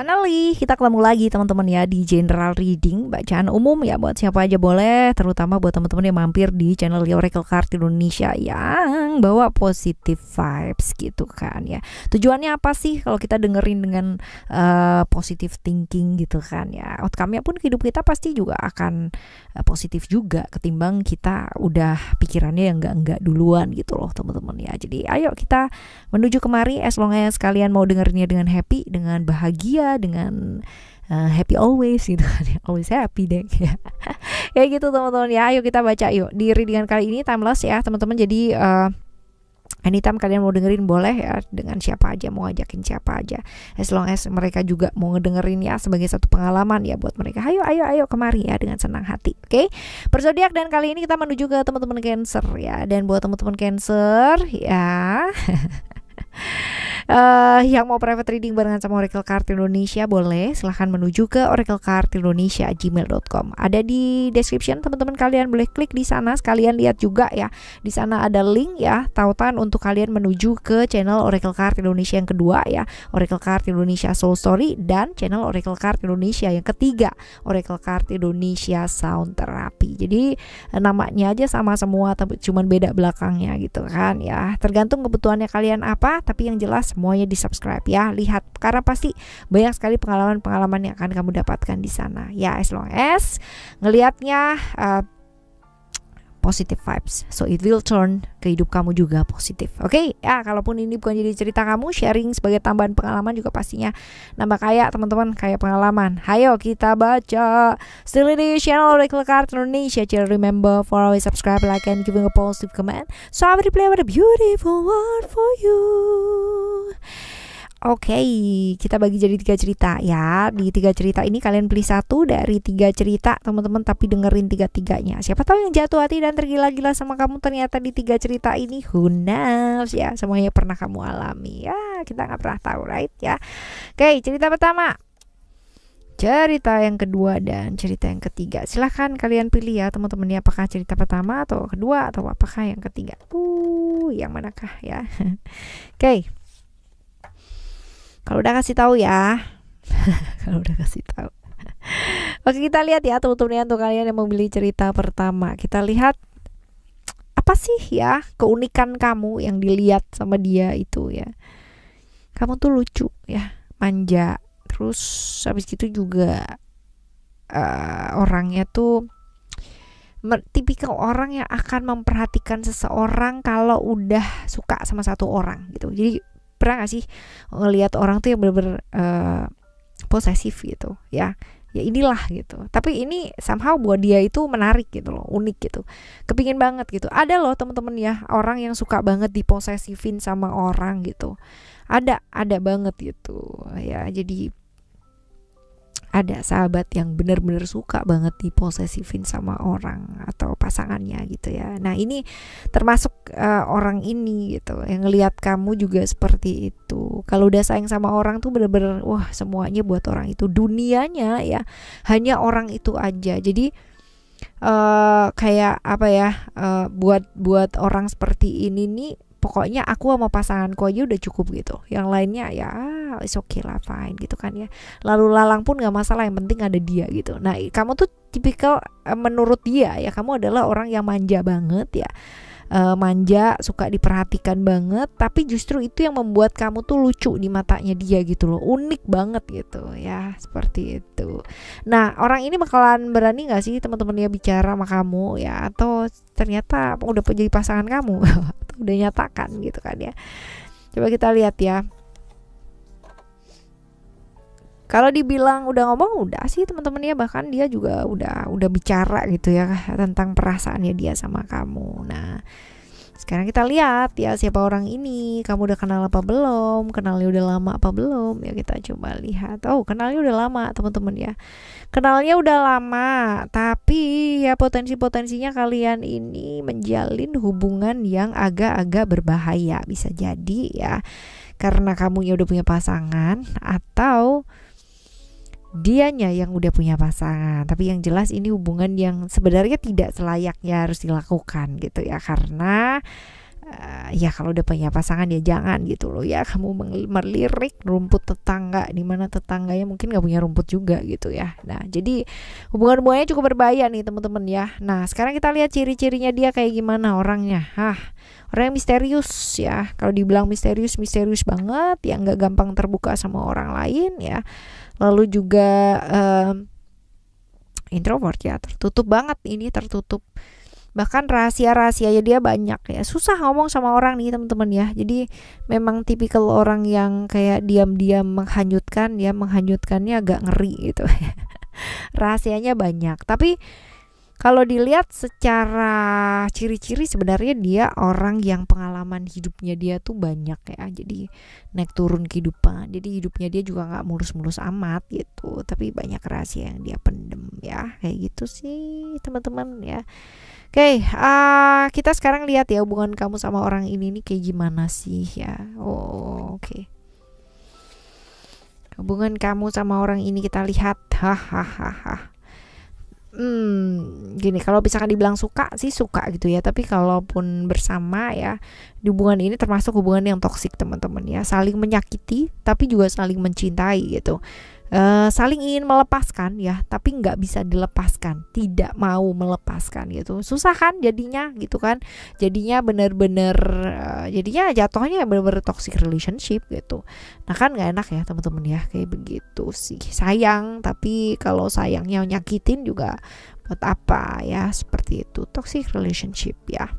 Finally, kita ketemu lagi teman-teman ya di general reading, bacaan umum ya buat siapa aja boleh, terutama buat teman-teman yang mampir di channel Oracle Card Indonesia yang bawa positive vibes gitu kan ya. Tujuannya apa sih kalau kita dengerin dengan positive thinking gitu kan ya. Outcome-nya pun hidup kita pasti juga akan positif juga ketimbang kita udah pikirannya yang enggak duluan gitu loh teman-teman ya. Jadi ayo kita menuju kemari, as long as kalian mau dengerinnya dengan happy, dengan bahagia, dengan happy always gitu kan ya, always happy deh ya. Ya gitu teman-teman ya, ayo kita baca yuk di readingan kali ini timeless ya teman-teman. Jadi anytime kalian mau dengerin boleh ya, dengan siapa aja, mau ajakin siapa aja, as long as mereka juga mau ngedengerin ya sebagai satu pengalaman ya buat mereka. Ayo kemari ya dengan senang hati. Oke, berzodiak, dan kali ini kita menuju ke teman-teman Cancer ya. Dan buat teman-teman Cancer ya yang mau private reading barengan sama Oracle Card Indonesia boleh silahkan menuju ke oraclecardindonesia@gmail.com. Ada di description, teman-teman kalian boleh klik di sana. Sekalian lihat juga ya, di sana ada link ya, tautan untuk kalian menuju ke channel Oracle Card Indonesia yang kedua ya, Oracle Card Indonesia Soul Story, dan channel Oracle Card Indonesia yang ketiga, Oracle Card Indonesia Sound Therapy. Jadi namanya aja sama semua, tapi cuman beda belakangnya gitu kan ya. Tergantung kebutuhannya kalian apa, tapi yang jelas semuanya di subscribe ya, lihat, karena pasti banyak sekali pengalaman-pengalaman yang akan kamu dapatkan di sana ya, as long as ngelihatnya positive vibes, so it will turn ke hidup kamu juga positif. Oke ya, kalaupun ini bukan jadi cerita kamu, sharing sebagai tambahan pengalaman juga pastinya nambah kaya teman-teman, kaya pengalaman. Ayo kita baca. Still di channel Oracle Card Indonesia. Just remember for always subscribe, like, and giving a positive comment, so I will play with a beautiful word for you. Oke, kita bagi jadi 3 cerita ya. Di 3 cerita ini kalian pilih satu dari 3 cerita teman-teman, tapi dengerin 3-tiganya. Siapa tahu yang jatuh hati dan tergila-gila sama kamu ternyata di 3 cerita ini, who knows ya, semuanya pernah kamu alami ya, kita nggak pernah tahu, right ya. Oke, cerita pertama, cerita yang kedua, dan cerita yang ketiga. Silahkan kalian pilih ya teman-teman ya, apakah cerita pertama atau kedua atau apakah yang ketiga. Yang manakah ya? Oke. Kalau udah kasih tahu ya. Kalau udah kasih tahu. Oke, kita lihat ya teman-teman, untuk kalian yang memilih cerita pertama. Kita lihat apa sih ya keunikan kamu yang dilihat sama dia itu ya. Kamu tuh lucu ya, manja. Terus habis gitu juga orangnya tuh tipikal orang yang akan memperhatikan seseorang kalau udah suka sama satu orang gitu. Jadi pernah gak sih ngelihat orang tuh yang bener-bener posesif gitu ya, ya inilah gitu, tapi ini somehow buat dia itu menarik gitu loh, unik gitu, kepingin banget gitu. Ada loh teman-teman ya, orang yang suka banget diposesifin sama orang gitu, ada banget gitu ya. Jadi ada sahabat yang benar-benar suka banget diposesifin sama orang atau pasangannya gitu ya. Nah ini termasuk orang ini gitu, yang ngelihat kamu juga seperti itu. Kalau udah sayang sama orang tuh bener-bener wah semuanya buat orang itu, dunianya ya hanya orang itu aja. Jadi kayak apa ya, buat orang seperti ini nih, pokoknya aku sama pasanganku aja udah cukup gitu, yang lainnya ya it's okay lah, fine gitu kan ya, lalu lalang pun gak masalah, yang penting ada dia gitu. Nah kamu tuh tipikal menurut dia ya, kamu adalah orang yang manja banget ya, manja, suka diperhatikan banget, tapi justru itu yang membuat kamu tuh lucu di matanya dia gitu loh, unik banget gitu ya, seperti itu. Nah orang ini bakalan berani gak sih teman-teman ya bicara sama kamu ya, atau ternyata udah jadi pasangan kamu atau udah nyatakan gitu kan ya. Coba kita lihat ya. Kalau dibilang udah ngomong, udah sih teman-teman ya, bahkan dia juga udah bicara gitu ya tentang perasaannya dia sama kamu. Nah sekarang kita lihat ya, siapa orang ini, kamu udah kenal apa belum, kenalnya udah lama apa belum ya, kita coba lihat. Oh kenalnya udah lama teman-teman ya, kenalnya udah lama, tapi ya potensinya kalian ini menjalin hubungan yang agak-agak berbahaya, bisa jadi ya karena kamunya udah punya pasangan atau dianya yang udah punya pasangan. Tapi yang jelas ini hubungan yang sebenarnya tidak selayaknya harus dilakukan gitu ya, karena ya kalau udah punya pasangan ya jangan gitu loh ya kamu melirik rumput tetangga, di mana tetangganya mungkin nggak punya rumput juga gitu ya. Nah jadi hubungan-hubungannya cukup berbahaya nih teman-teman ya. Nah sekarang kita lihat ciri-cirinya dia kayak gimana orangnya. Orang yang misterius ya. Kalau dibilang misterius banget ya, nggak gampang terbuka sama orang lain ya. Lalu juga introvert ya, tertutup banget, ini tertutup. Bahkan rahasia-rahasianya dia banyak ya. Susah ngomong sama orang nih teman-teman ya. Jadi memang tipikal orang yang kayak diam-diam menghanyutkan ya, menghanyutkannya agak ngeri gitu. Rahasianya banyak. Tapi kalau dilihat secara ciri-ciri sebenarnya dia orang yang pengalaman hidupnya dia tuh banyak ya. Jadi naik turun kehidupan. Jadi hidupnya dia juga nggak mulus-mulus amat gitu. Tapi banyak rahasia yang dia pendem ya. Kayak gitu sih teman-teman ya. Oke, kita sekarang lihat ya hubungan kamu sama orang ini nih kayak gimana sih ya. Oke. Hubungan kamu sama orang ini kita lihat. Gini, kalau misalkan dibilang suka sih suka gitu ya, tapi kalaupun bersama ya, di hubungan ini termasuk hubungan yang toksik teman-teman ya, saling menyakiti tapi juga saling mencintai gitu. Saling ingin melepaskan ya, tapi nggak bisa dilepaskan, tidak mau melepaskan gitu, susah kan jadinya gitu kan, jadinya bener-bener jadinya jatuhnya bener-bener toxic relationship gitu. Nah kan nggak enak ya teman-teman ya, kayak begitu sih, sayang tapi kalau sayangnya nyakitin juga buat apa ya, seperti itu toxic relationship ya.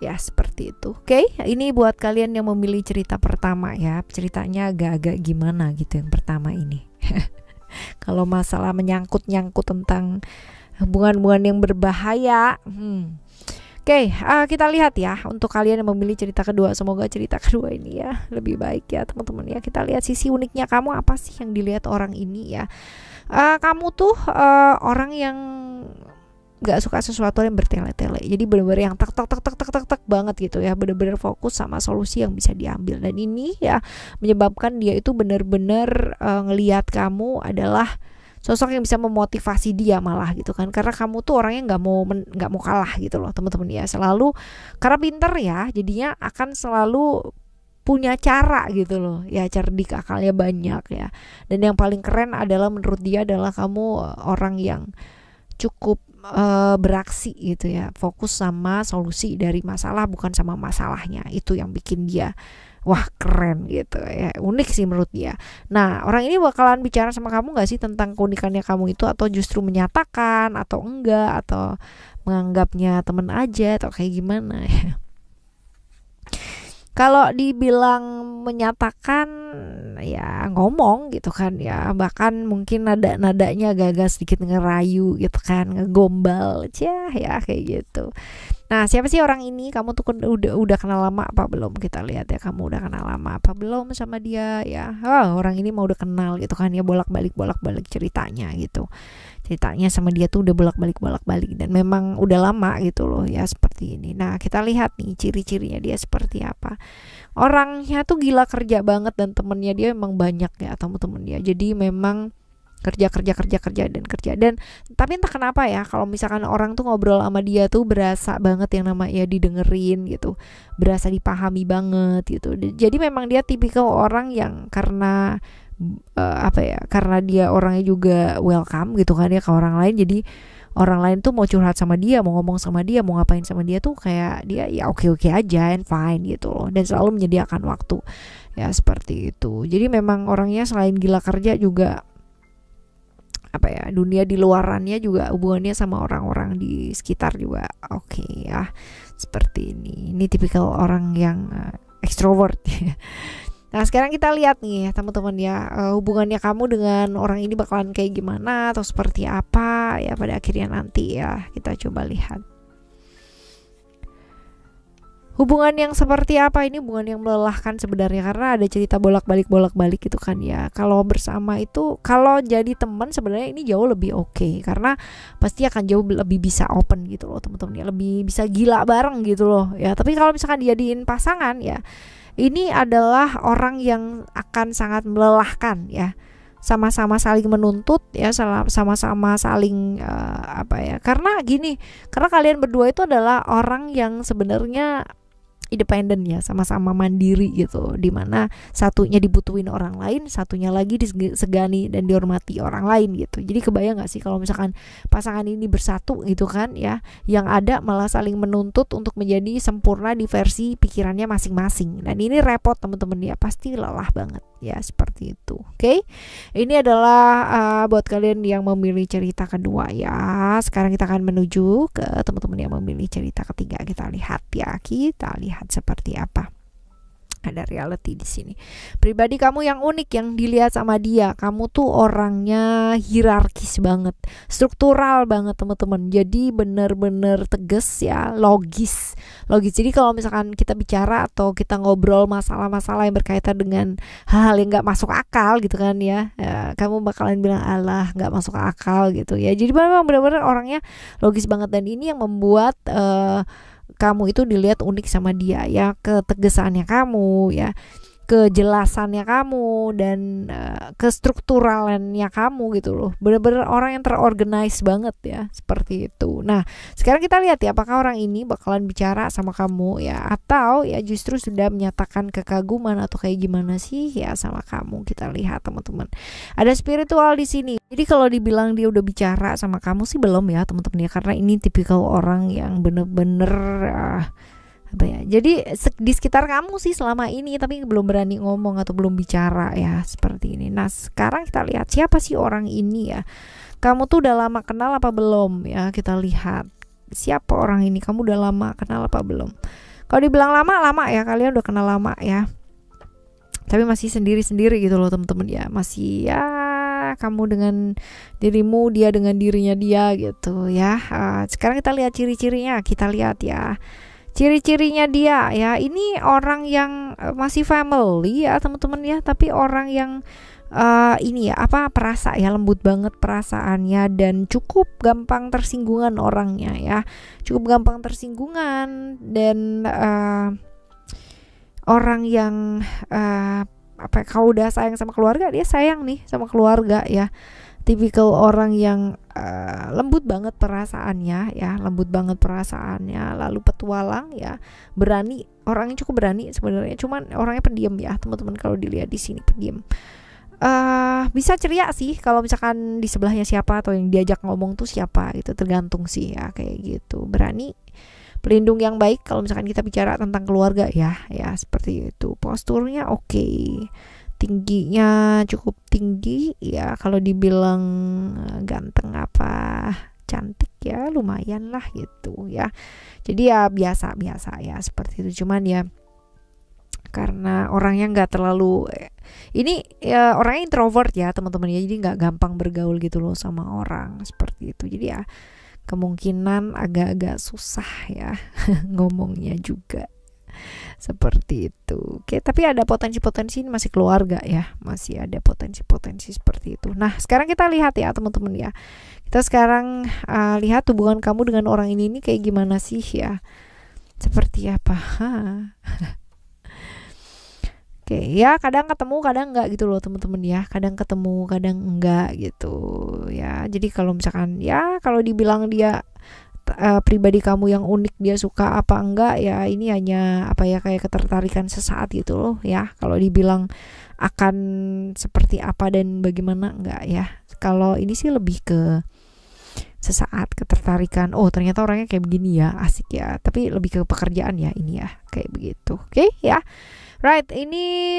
Ya seperti itu. Oke, ini buat kalian yang memilih cerita pertama ya. Ceritanya agak-agak gimana gitu yang pertama ini. Kalau masalah menyangkut-nyangkut tentang hubungan-hubungan yang berbahaya. Oke, kita lihat ya untuk kalian yang memilih cerita kedua. Semoga cerita kedua ini ya lebih baik ya teman-teman ya. Kita lihat sisi uniknya kamu apa sih yang dilihat orang ini ya. Kamu tuh orang yang gak suka sesuatu yang bertele-tele, jadi benar-benar yang tek banget gitu ya, benar-benar fokus sama solusi yang bisa diambil. Dan ini ya menyebabkan dia itu benar-benar ngelihat kamu adalah sosok yang bisa memotivasi dia malah gitu kan, karena kamu tuh orangnya nggak mau kalah gitu loh teman-teman ya, selalu karena pinter ya, jadinya akan selalu punya cara gitu loh ya, cerdik, akalnya banyak ya. Dan yang paling keren adalah menurut dia adalah kamu orang yang cukup beraksi gitu ya, fokus sama solusi dari masalah bukan sama masalahnya. Itu yang bikin dia wah keren gitu ya, unik sih menurut dia. Nah orang ini bakalan bicara sama kamu gak sih tentang keunikannya kamu itu, atau justru menyatakan atau enggak, atau menganggapnya temen aja atau kayak gimana ya. Kalau dibilang menyatakan ya ngomong gitu kan ya, bahkan mungkin nadanya agak-agak sedikit ngerayu gitu kan, ngegombal ya kayak gitu. Nah siapa sih orang ini? Kamu tuh udah kenal lama apa belum? Kita lihat ya, kamu udah kenal lama apa belum sama dia ya. Orang ini mau udah kenal gitu kan ya, bolak-balik ceritanya gitu. Ceritanya sama dia tuh udah bolak-balik dan memang udah lama gitu loh ya, seperti ini. Nah kita lihat nih ciri-cirinya dia seperti apa. Orangnya tuh gila kerja banget, dan temennya dia memang banyak ya, temen-temen dia. Jadi memang kerja dan tapi entah kenapa ya, kalau misalkan orang tuh ngobrol sama dia tuh berasa banget yang namanya didengerin gitu, berasa dipahami banget gitu. Jadi memang dia tipikal orang yang karena karena dia orangnya juga welcome gitu kan ya ke orang lain, jadi orang lain tuh mau curhat sama dia, mau ngomong sama dia, mau ngapain sama dia tuh kayak dia ya oke aja and fine gitu loh, dan selalu menyediakan waktu ya, seperti itu. Jadi memang orangnya selain gila kerja juga dunia di luarannya juga, hubungannya sama orang-orang di sekitar juga oke ya, seperti ini. Ini tipikal orang yang extrovert. Nah sekarang kita lihat nih teman-teman ya, hubungannya kamu dengan orang ini bakalan kayak gimana atau seperti apa ya pada akhirnya nanti ya. Kita coba lihat hubungan yang seperti apa. Ini hubungan yang melelahkan sebenarnya, karena ada cerita bolak-balik gitu kan ya. Kalau bersama itu, kalau jadi teman sebenarnya ini jauh lebih oke, karena pasti akan jauh lebih bisa open gitu loh teman-teman ya, lebih bisa gila bareng gitu loh ya. Tapi kalau misalkan dijadiin pasangan ya, ini adalah orang yang akan sangat melelahkan ya. sama-sama saling menuntut ya, sama-sama saling karena gini, karena kalian berdua itu adalah orang yang sebenarnya independen ya, sama-sama mandiri gitu, dimana satunya dibutuhin orang lain, satunya lagi disegani dan dihormati orang lain gitu. Jadi kebayang gak sih kalau misalkan pasangan ini bersatu gitu kan ya, yang ada malah saling menuntut untuk menjadi sempurna di versi pikirannya masing-masing, dan ini repot teman-teman ya, pasti lelah banget ya, seperti itu. Oke, ini adalah buat kalian yang memilih cerita kedua ya. Sekarang kita akan menuju ke teman-teman yang memilih cerita ketiga. Kita lihat seperti apa. Ada reality di sini. Pribadi kamu yang unik yang dilihat sama dia, kamu tuh orangnya hierarkis banget, struktural banget teman-teman. Jadi bener-bener tegas ya, logis. Jadi kalau misalkan kita bicara atau kita ngobrol masalah-masalah yang berkaitan dengan hal yang nggak masuk akal gitu kan ya, kamu bakalan bilang alah nggak masuk akal gitu ya. Jadi memang benar-benar orangnya logis banget, dan ini yang membuat kamu itu dilihat unik sama dia ya, ketegasannya kamu ya, kejelasannya kamu, dan kestrukturalannya kamu gitu loh. Bener-bener orang yang terorganize banget ya, seperti itu. Nah sekarang kita lihat ya, apakah orang ini bakalan bicara sama kamu ya, atau ya justru sudah menyatakan kekaguman atau kayak gimana sih ya sama kamu. Kita lihat teman-teman, ada spiritual di sini. Jadi kalau dibilang dia udah bicara sama kamu sih belum ya teman-teman ya, karena ini tipikal orang yang bener-bener jadi di sekitar kamu sih selama ini, tapi belum berani ngomong atau belum bicara ya, seperti ini. Nah sekarang kita lihat siapa sih orang ini ya, kamu tuh udah lama kenal apa belum ya. Kita lihat siapa orang ini, kamu udah lama kenal apa belum. Kalau dibilang lama ya, kalian udah kenal lama ya, tapi masih sendiri-sendiri gitu loh teman-teman ya, masih ya kamu dengan dirimu, dia dengan dirinya dia gitu ya. Sekarang kita lihat ciri-cirinya, kita lihat ya ciri-cirinya dia ya. Ini orang yang masih family ya teman-teman ya, tapi orang yang ini ya perasa ya, lembut banget perasaannya, dan cukup gampang tersinggungan orangnya ya, cukup gampang tersinggungan, dan orang yang kalau udah sayang sama keluarga, dia sayang nih sama keluarga ya. Tipikal orang yang lembut banget perasaannya ya, lalu petualang ya, berani, orangnya cukup berani sebenarnya, cuman orangnya pendiam ya teman-teman. Kalau dilihat di sini pendiam, bisa ceria sih kalau misalkan di sebelahnya siapa atau yang diajak ngomong tuh siapa, itu tergantung sih ya, kayak gitu. Berani, pelindung yang baik kalau misalkan kita bicara tentang keluarga ya seperti itu. Posturnya oke. Tingginya cukup tinggi ya, kalau dibilang ganteng apa cantik ya lumayan lah gitu ya. Jadi ya biasa ya seperti itu. Cuman ya karena orangnya nggak terlalu ini ya, orangnya introvert ya teman-teman ya, jadi nggak gampang bergaul gitu loh sama orang seperti itu. Jadi ya kemungkinan agak-agak susah ya ngomongnya juga. Seperti itu. Oke, tapi ada potensi-potensi, ini masih keluarga ya, masih ada potensi-potensi seperti itu. Nah sekarang kita lihat ya teman-teman ya, kita sekarang lihat hubungan kamu dengan orang ini kayak gimana sih ya, seperti apa. Oke ya, kadang ketemu kadang enggak gitu loh teman-teman ya, kadang ketemu kadang enggak gitu ya. Jadi kalau misalkan ya, kalau dibilang dia pribadi kamu yang unik, dia suka apa enggak ya, ini hanya kayak ketertarikan sesaat gitu loh ya. Kalau dibilang akan seperti apa dan bagaimana enggak ya, kalau ini sih lebih ke sesaat ketertarikan, oh ternyata orangnya kayak begini ya, asik ya, tapi lebih ke pekerjaan ya ini ya, kayak begitu. Oke ya. Right, ini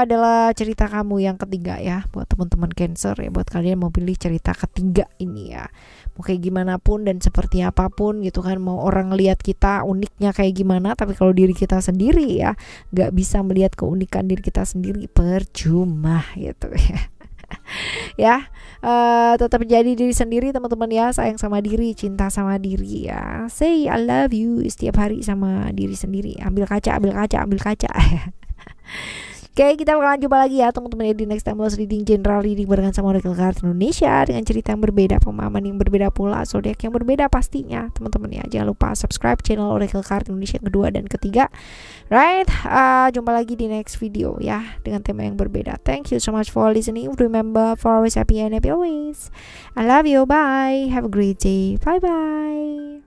adalah cerita kamu yang ketiga ya, buat teman-teman Cancer ya, buat kalian mau pilih cerita ketiga ini ya. Mau kayak gimana pun dan seperti apapun gitu kan, mau orang lihat kita uniknya kayak gimana, tapi kalau diri kita sendiri ya nggak bisa melihat keunikan diri kita sendiri, percuma gitu ya. Ya, tetap jadi diri sendiri teman-teman ya, sayang sama diri, cinta sama diri ya, say I love you setiap hari sama diri sendiri, ambil kaca. Oke, Oke, kita bakalan jumpa lagi ya teman-teman ya di next time reading general reading barengan sama Oracle Card Indonesia dengan cerita yang berbeda, pemahaman yang berbeda pula, zodiak yang berbeda pastinya teman-teman ya. Jangan lupa subscribe channel Oracle Card Indonesia yang kedua dan ketiga. Right, jumpa lagi di next video ya dengan tema yang berbeda. Thank you so much for listening. Remember, for always happy and happy always. I love you. Bye. Have a great day. Bye bye.